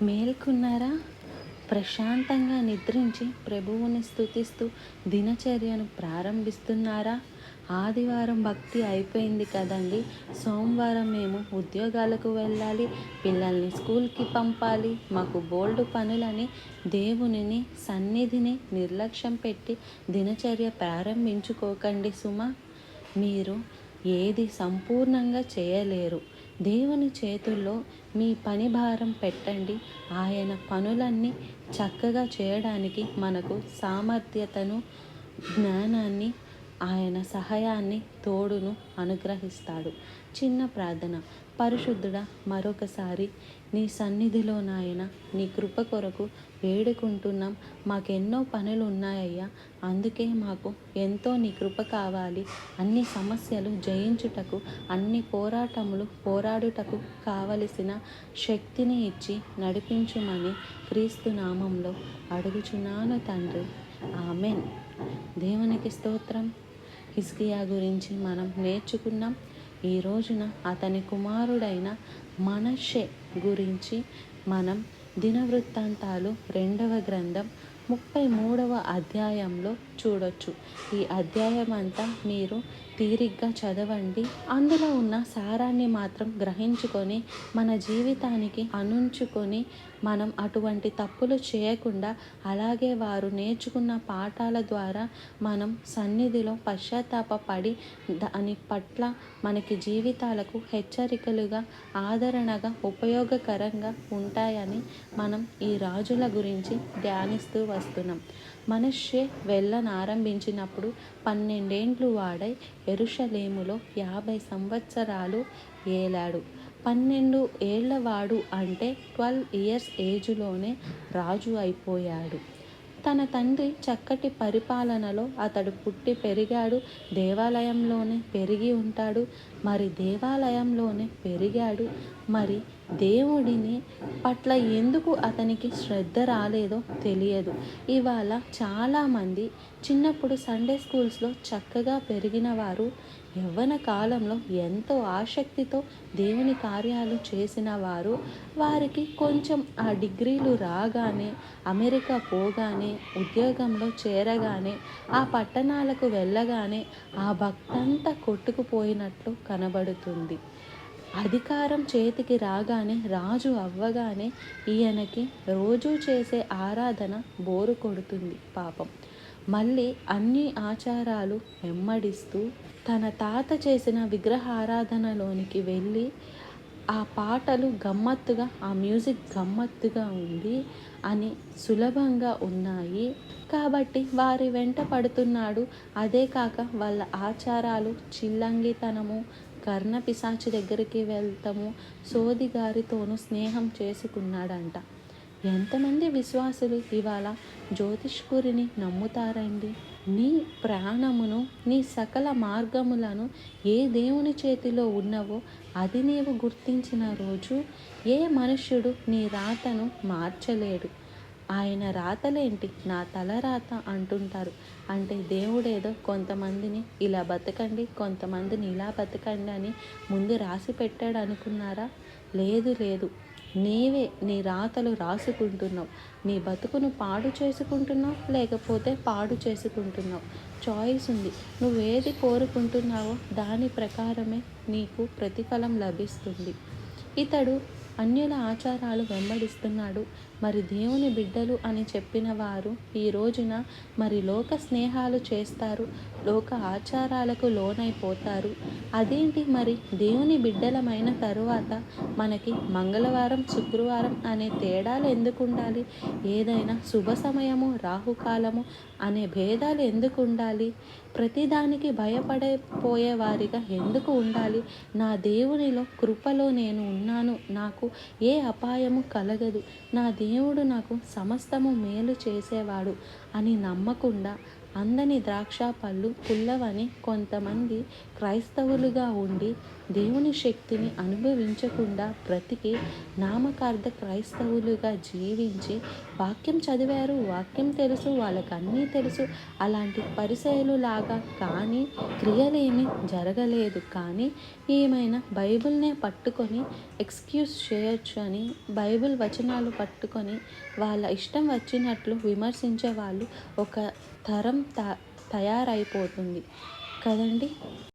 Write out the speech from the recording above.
మేల్కొన్నారా? ప్రశాంతంగా నిద్రించి ప్రభువుని స్తుతిస్తూ దినచర్యను ప్రారంభిస్తున్నారా? ఆదివారం భక్తి అయిపోయింది కదండి. సోమవారం మేము ఉద్యోగాలకు వెళ్ళాలి, పిల్లల్ని స్కూల్కి పంపాలి, మాకు బోల్డు పనులని దేవునిని సన్నిధిని నిర్లక్ష్యం పెట్టి దినచర్య ప్రారంభించుకోకండి సుమా. మీరు ఏది సంపూర్ణంగా చేయలేరు. దేవుని చేతుల్లో మీ పని భారం పెట్టండి. ఆయన పనులన్నీ చక్కగా చేయడానికి మనకు సామర్థ్యతను, జ్ఞానాన్ని, ఆయన సహాయాన్ని, తోడును అనుగ్రహిస్తాడు. చిన్న ప్రార్థన. పరిశుద్ధుడా, మరొకసారి నీ సన్నిధిలో నాయన నీ కృప కొరకు వేడుకుంటున్నాం. మాకెన్నో పనులు ఉన్నాయ్యా, అందుకే మాకు ఎంతో నీ కృప కావాలి. అన్ని సమస్యలు జయించుటకు, అన్ని పోరాడుటకు కావలసిన శక్తిని ఇచ్చి నడిపించుమని క్రీస్తు నామంలో అడుగుచున్నాను తండ్రి, ఆమెన్. దేవునికి స్తోత్రం. హిజ్కియా గురించి మనం నేర్చుకున్నాం. ఈ రోజున అతని కుమారుడైన మనష్షే గురించి మనం దినవృత్తాంతాలు 2వ గ్రంథం 33వ అధ్యాయంలో చూడొచ్చు. ఈ అధ్యాయం అంతా మీరు తీరిగ్గా చదవండి. అందులో ఉన్న సారాన్ని మాత్రం గ్రహించుకొని మన జీవితానికి అనుంచుకొని మనం అటువంటి తప్పులు చేయకుండా, అలాగే వారు నేర్చుకున్న పాఠాల ద్వారా మనం సన్నిధిలో పశ్చాత్తాపపడి దాని పట్ల మనకి జీవితాలకు హెచ్చరికలుగా, ఆదరణగా, ఉపయోగకరంగా ఉంటాయని మనం ఈ రాజుల గురించి ధ్యానిస్తూ వస్తున్నాం. మనష్షే వెళ్ళనారంభించినప్పుడు 12 ఏండ్లు వాడై యెరూషలేములో 50 సంవత్సరాలు ఏలాడు. 12 ఏళ్లవాడు అంటే 12 ఇయర్స్ ఏజ్లోనే రాజు అయిపోయాడు. తన తండ్రి చక్కటి పరిపాలనలో అతడు పుట్టి పెరిగాడు. దేవాలయంలోనే పెరిగి ఉంటాడు. మరి దేవాలయంలోనే పెరిగాడు. మరి దేవుడిని పట్ల ఎందుకు అతనికి శ్రద్ధ రాలేదో తెలియదు. ఇవాళ చాలామంది చిన్నప్పుడు సండే స్కూల్స్లో చక్కగా పెరిగిన వారు యవ్వన కాలంలో ఎంతో ఆసక్తితో దేవుని కార్యాలు చేసిన వారు, వారికి కొంచెం ఆ డిగ్రీలు రాగానే, అమెరికా పోగానే, ఉద్యోగంలో చేరగానే, ఆ పట్టణాలకు వెళ్ళగానే ఆ భక్తంతా కొట్టుకుపోయినట్లు కనబడుతుంది. అధికారం చేతికి రాగానే, రాజు అవ్వగానే ఈయనకి రోజూ చేసే ఆరాధన బోరు కొడుతుంది పాపం. మళ్ళీ అన్ని ఆచారాలు వెంబడిస్తూ తన తాత చేసిన విగ్రహారాధనలోనికి వెళ్ళి ఆ పాటలు గమ్మత్తుగా, ఆ మ్యూజిక్ గమ్మత్తుగా ఉంది అని సులభంగా ఉన్నాయి కాబట్టి వారి వెంట పడుతున్నాడు. అదే కాక వాళ్ళ ఆచారాలు, చిల్లంగితనము, కర్ణ పిశాచి దగ్గరికి వెళ్తాము, సోదిగారితోనూ స్నేహం చేసుకున్నాడంట. ఎంతమంది విశ్వాసులు ఇవాళ జ్యోతిష్కురిని నమ్ముతారండి? నీ ప్రాణమును, నీ సకల మార్గములను ఏ దేవుని చేతిలో ఉన్నవో అది నీవు గుర్తించిన రోజు ఏ మనుష్యుడు నీ రాతను మార్చలేడు. ఆయన రాతలేంటి, నా తలరాత అంటుంటారు. అంటే దేవుడేదో కొంతమందిని ఇలా బతకండి, కొంతమందిని ఇలా బతకండి అని ముందు రాసి పెట్టాడు అనుకున్నారా? లేదు. నీవే నీ రాతలు రాసుకుంటున్నావు. నీ బతుకును పాడు చేసుకుంటున్నావు, లేకపోతే పాడు చేసుకుంటున్నావు. చాయిస్ ఉంది. నువ్వేది కోరుకుంటున్నావో దాని ప్రకారమే నీకు ప్రతిఫలం లభిస్తుంది. ఇతడు అన్యుల ఆచారాలు వెంబడిస్తున్నాడు. మరి దేవుని బిడ్డలు అని చెప్పిన వారు ఈ రోజున మరి లోక స్నేహాలు చేస్తారు, లోక ఆచారాలకు లోనైపోతారు. అదేంటి మరి దేవుని బిడ్డలమైన తరువాత మనకి మంగళవారం, శుక్రవారం అనే తేడాలు ఎందుకు ఉండాలి? ఏదైనా శుభ సమయము, రాహుకాలము అనే భేదాలు ఎందుకు ఉండాలి? ప్రతిదానికి భయపడిపోయే వారిగా ఎందుకు ఉండాలి? నా దేవునిలో కృపలో నేను ఉన్నాను, నాకు ఏ అపాయము కలగదు, నా దేవుడు నాకు సమస్తము మేలు చేసేవాడు అని నమ్మకుండా అందని ద్రాక్ష పళ్ళు పుల్లవని కొంతమంది క్రైస్తవులుగా ఉండి దేవుని శక్తిని అనుభవించకుండా బ్రతికి నామకార్థ క్రైస్తవులుగా జీవించి వాక్యం చదివారు, వాక్యం తెలుసు, వాళ్ళకి అన్నీ తెలుసు, అలాంటి పరిసయులు లాగా కానీ క్రియలేమీ జరగలేదు. కానీ ఏమైనా బైబిల్నే పట్టుకొని ఎక్స్క్యూజ్ చేయొచ్చు అని బైబిల్ వచనాలు పట్టుకొని వాళ్ళ ఇష్టం వచ్చినట్లు విమర్శించే వాళ్ళు ఒక తరం తయారైపోతుంది కదండి.